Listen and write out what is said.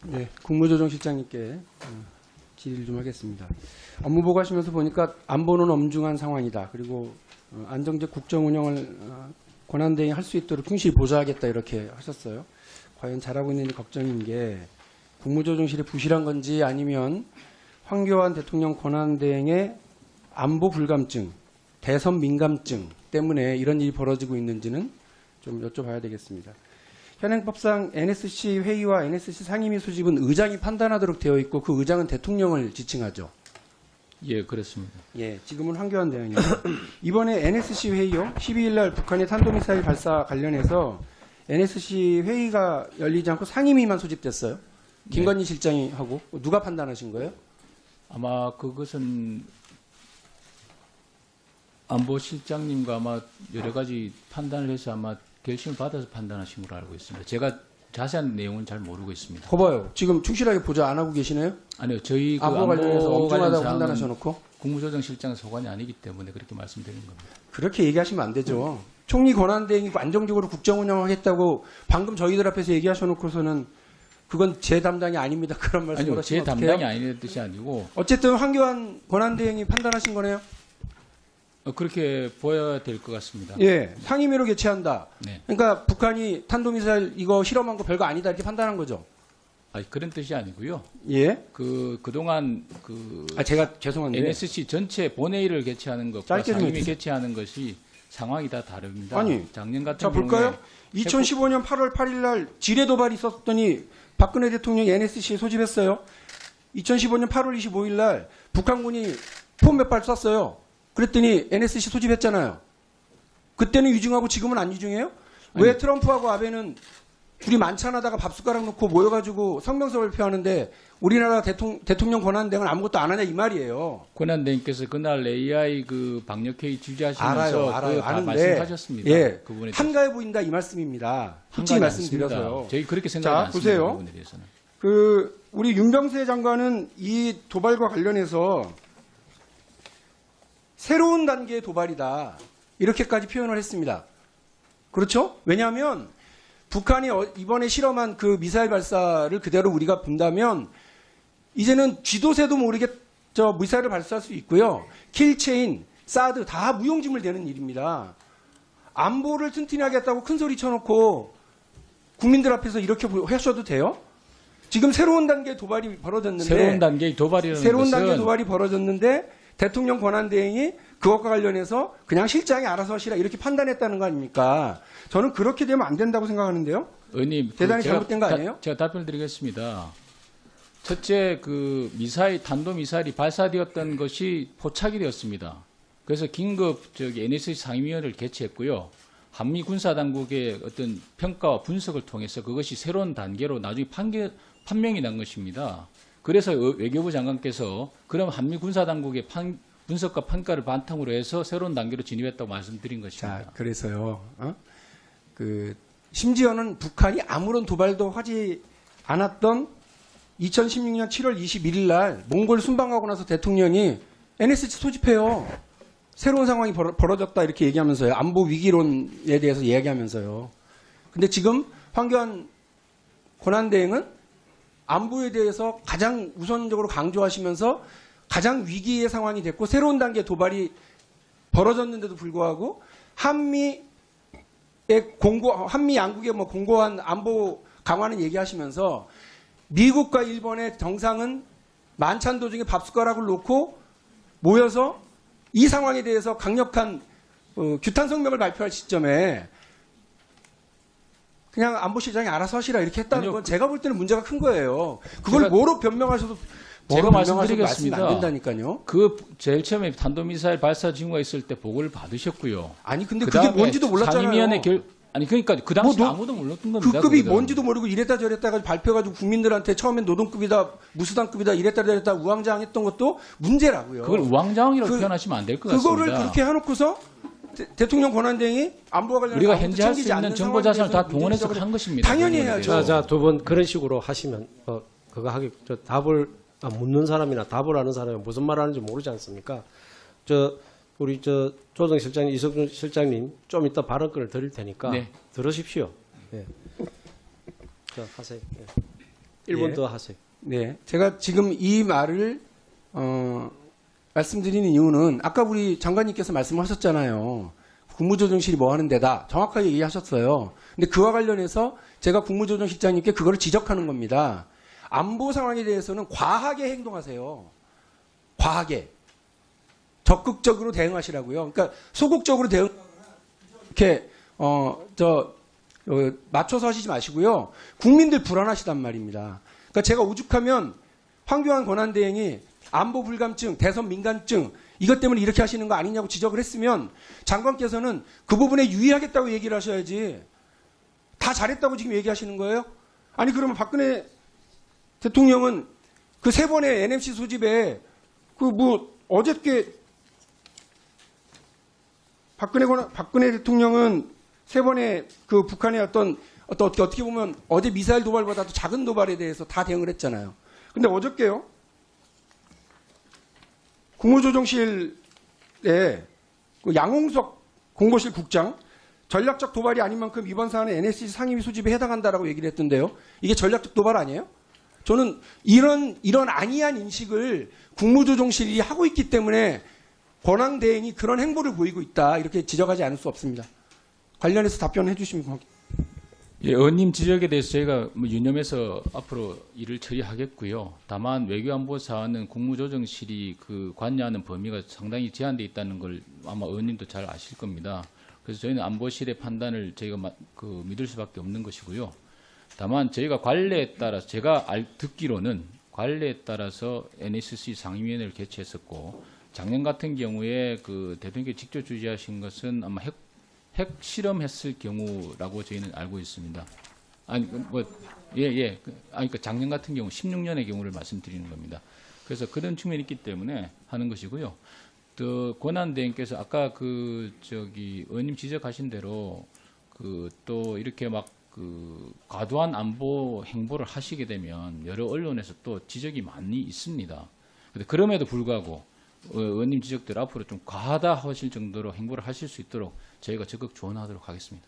네, 국무조정실장님께 질의를 좀 하겠습니다. 업무보고 하시면서 보니까 안보는 엄중한 상황이다. 그리고 안정적 국정 운영을 권한대행이 할 수 있도록 충실히 보좌하겠다 이렇게 하셨어요. 과연 잘하고 있는지 걱정인 게 국무조정실이 부실한 건지 아니면 황교안 대통령 권한대행의 안보 불감증, 대선 민감증 때문에 이런 일이 벌어지고 있는지는 좀 여쭤봐야 되겠습니다. 현행법상 NSC 회의와 NSC 상임위 소집은 의장이 판단하도록 되어 있고 그 의장은 대통령을 지칭하죠. 예, 그렇습니다. 예, 지금은 황교안 대행이요. 이번에 NSC 회의요. 12일 날 북한의 탄도미사일 발사 관련해서 NSC 회의가 열리지 않고 상임위만 소집됐어요. 김건희 실장이 하고 누가 판단하신 거예요? 아마 그것은 안보실장님과 아마 여러 가지 판단을 해서 아마 결심을 받아서 판단하신 걸로 알고 있습니다. 제가 자세한 내용은 잘 모르고 있습니다. 거봐요. 지금 충실하게 보좌 안 하고 계시네요? 아니요, 저희 그 안보 관련해서 엄중하다고 관련 판단하셔놓고? 국무조정실장 소관이 아니기 때문에 그렇게 말씀드리는 겁니다. 그렇게 얘기하시면 안 되죠. 총리 권한대행이 안정적으로 국정 운영하겠다고 방금 저희들 앞에서 얘기하셔놓고서는 그건 제 담당이 아닙니다. 그런 말씀을 아니요, 제 하시면 담당이 어떡해요? 아니라는 뜻이 아니고 어쨌든 황교안 권한대행이 판단하신 거네요. 그렇게 보여야 될 것 같습니다. 예, 상임위로 개최한다. 네. 그러니까 북한이 탄도미사일 이거 실험한 거 별거 아니다 이렇게 판단한 거죠. 아니, 그런 뜻이 아니고요. 예. 그동안 제가 죄송한데 NSC 전체 본회의를 개최하는 것과 짧게 좀 상임위 해주세요. 개최하는 것이 상황이 다 다릅니다. 아니, 작년 같은 자 경우에 볼까요? 2015년 8월 8일 날 지뢰 도발이 있었더니 박근혜 대통령이 NSC에 소집했어요. 2015년 8월 25일 날 북한군이 폼 몇 발 쐈어요. 그랬더니 NSC 소집했잖아요. 그때는 유증하고 지금은 안 유증해요? 왜 아니. 트럼프하고 아베는 둘이 만찬하다가 밥숟가락 놓고 모여가지고 성명서 발표하는데 우리나라 대통령 권한대행은 아무것도 안 하냐 이 말이에요. 권한대행께서 그날 AI 그 방역회의 주재하시면서 알아요. 다 아는데 말씀하셨습니다. 예, 그 부분에 한가해 보인다 이 말씀입니다. 솔직히 한가하지 않습니다. 말씀드려서요. 저희 그렇게 생각하지 자, 않습니다. 보세요. 그 부분에 대해서는. 우리 윤병세 장관은 이 도발과 관련해서 새로운 단계의 도발이다. 이렇게까지 표현을 했습니다. 그렇죠? 왜냐하면 북한이 이번에 실험한 그 미사일 발사를 그대로 우리가 본다면 이제는 쥐도새도 모르게 저 미사일을 발사할 수 있고요. 킬체인, 사드 다 무용지물 되는 일입니다. 안보를 튼튼히 하겠다고 큰 소리 쳐놓고 국민들 앞에서 이렇게 하셔도 돼요? 지금 새로운 단계의 도발이 벌어졌는데 새로운 단계의 도발이라는 새로운 것은 단계의 도발이 벌어졌는데 대통령 권한대행이 그것과 관련해서 그냥 실장이 알아서 하시라 이렇게 판단했다는 거 아닙니까? 저는 그렇게 되면 안 된다고 생각하는데요. 의원님, 대단히 제가 잘못된 거 아니에요? 제가 답변을 드리겠습니다. 첫째, 그 탄도미사일이 발사되었던 것이 포착이 되었습니다. 그래서 긴급 NSC 상임위원회를 개최했고요. 한미 군사당국의 어떤 평가와 분석을 통해서 그것이 새로운 단계로 나중에 판명이 난 것입니다. 그래서 외교부 장관께서 그럼 한미 군사당국의 분석과 평가를 바탕으로 해서 새로운 단계로 진입했다고 말씀드린 것입니다. 자, 그래서요. 심지어는 북한이 아무런 도발도 하지 않았던 2016년 7월 21일 날 몽골 순방하고 나서 대통령이 NSC 소집해요. 새로운 상황이 벌어졌다 이렇게 얘기하면서요. 안보 위기론에 대해서 이야기하면서요. 근데 지금 황교안 권한대행은 안보에 대해서 가장 우선적으로 강조하시면서 가장 위기의 상황이 됐고 새로운 단계의 도발이 벌어졌는데도 불구하고 한미 양국의 공고한 안보 강화는 얘기하시면서 미국과 일본의 정상은 만찬 도중에 밥숟가락을 놓고 모여서 이 상황에 대해서 강력한 규탄 성명을 발표할 시점에 그냥 안보실장이 알아서 하시라 이렇게 했다는 건 제가 볼 때는 문제가 큰 거예요. 그걸 뭐로 변명하셔도 제가 말씀이 말씀드리겠습니다. 안 된다니까요. 그 제일 처음에 탄도미사일 발사 징후가 있을 때 보고를 받으셨고요. 아니 근데 그게 그다음에 뭔지도 몰랐잖아요. 상임위원회 아니 그러니까 그 당시 뭐 아무도 몰랐던 그 겁니다. 급이 그거는. 뭔지도 모르고 이랬다 저랬다 가지고 발표해가지고 국민들한테 처음엔 노동급이다 무수당급이다 이랬다 저랬다 우왕좌왕했던 것도 문제라고요. 그걸 우왕좌왕이라고 그- 표현하시면 안 될 것 같습니다. 그거를 그렇게 해놓고서 대통령 권한대행이 안보와 관련해서 우리가 아무것도 현재 할 수 챙기지 있는 않는 정보 자산을 다 상황에 대해서 동원해서 문제지적을 한 것입니다. 당연히 그 부분에 해야죠. 대해서. 자, 두 분 그런 식으로 하시면 그거 하기 답을 묻는 사람이나 답을 하는 사람이 무슨 말 하는지 모르지 않습니까? 우리 조정 실장님, 이석준 실장님 좀 이따 발언권을 드릴 테니까 네. 들으십시오. 예. 자, 하세요. 예. 1분 예. 더 하세요. 네, 제가 지금 이 말을 말씀드리는 이유는 아까 우리 장관님께서 말씀하셨잖아요. 국무조정실이 뭐 하는 데다 정확하게 얘기하셨어요. 근데 그와 관련해서 제가 국무조정실장님께 그거를 지적하는 겁니다. 안보 상황에 대해서는 과하게 행동하세요. 과하게. 적극적으로 대응하시라고요. 그러니까 소극적으로 이렇게 맞춰서 하시지 마시고요. 국민들 불안하시단 말입니다. 그러니까 제가 오죽하면 황교안 권한대행이 안보 불감증, 대선 민감증 이것 때문에 이렇게 하시는 거 아니냐고 지적을 했으면 장관께서는 그 부분에 유의하겠다고 얘기를 하셔야지. 다 잘했다고 지금 얘기하시는 거예요? 아니 그러면 박근혜 대통령은 그 세 번의 NMC 소집에 그 뭐 어저께 박근혜 대통령은 세 번의 그 북한의 어떻게 보면 어제 미사일 도발보다도 작은 도발에 대해서 다 대응을 했잖아요. 근데 어저께요? 국무조정실에 그 양홍석 공보실 국장 전략적 도발이 아닌 만큼 이번 사안은 NSC 상임위 소집에 해당한다라고 얘기를 했던데요. 이게 전략적 도발 아니에요? 저는 이런 아니한 인식을 국무조정실이 하고 있기 때문에 권한대행이 그런 행보를 보이고 있다. 이렇게 지적하지 않을 수 없습니다. 관련해서 답변해 주시면 고맙겠습니다. 예, 의원님 지적에 대해서 저희가 유념해서 앞으로 일을 처리하겠고요. 다만 외교안보 사안은 국무조정실이 그 관여하는 범위가 상당히 제한되어 있다는 걸 아마 의원님도 잘 아실 겁니다. 그래서 저희는 안보실의 판단을 저희가 믿을 수밖에 없는 것이고요. 다만 저희가 관례에 따라서 제가 듣기로는 관례에 따라서 NSC 상임위원회를 개최했었고 작년 같은 경우에 그 대통령께서 직접 주재하신 것은 아마 핵 실험했을 경우라고 저희는 알고 있습니다. 아니 그러니까 작년 같은 경우 16년의 경우를 말씀드리는 겁니다. 그래서 그런 측면이 있기 때문에 하는 것이고요. 또 권한대행께서 아까 의원님 지적하신 대로 또 이렇게 과도한 안보 행보를 하시게 되면 여러 언론에서 또 지적이 많이 있습니다. 근데 그럼에도 불구하고 의원님 지적대로 앞으로 좀 과하다 하실 정도로 행보를 하실 수 있도록 저희가 적극 조언하도록 하겠습니다.